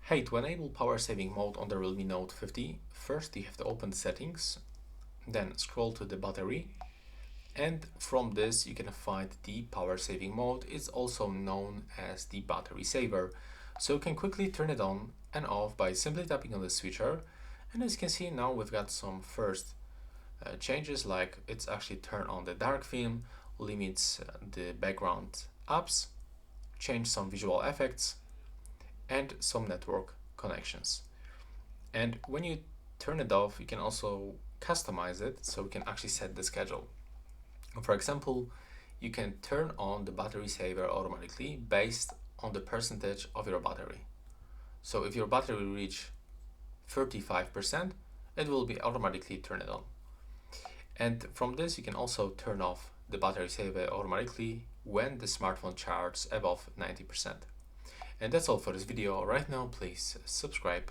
Hey, to enable power saving mode on the Realme Note 50, first you have to open the settings, then scroll to the battery, and from this you can find the power saving mode. It's also known as the battery saver. So you can quickly turn it on and off by simply tapping on the switcher. And as you can see now, we've got some first changes, like it's actually turn on the dark theme, limits the background apps, change some visual effects, and some network connections. And when you turn it off, you can also customize it, so you can actually set the schedule. For example, you can turn on the battery saver automatically based on the percentage of your battery. So if your battery reach 35%, it will be automatically turned on. And from this, you can also turn off the battery saver automatically when the smartphone charges above 90%. And that's all for this video. Right now, please subscribe.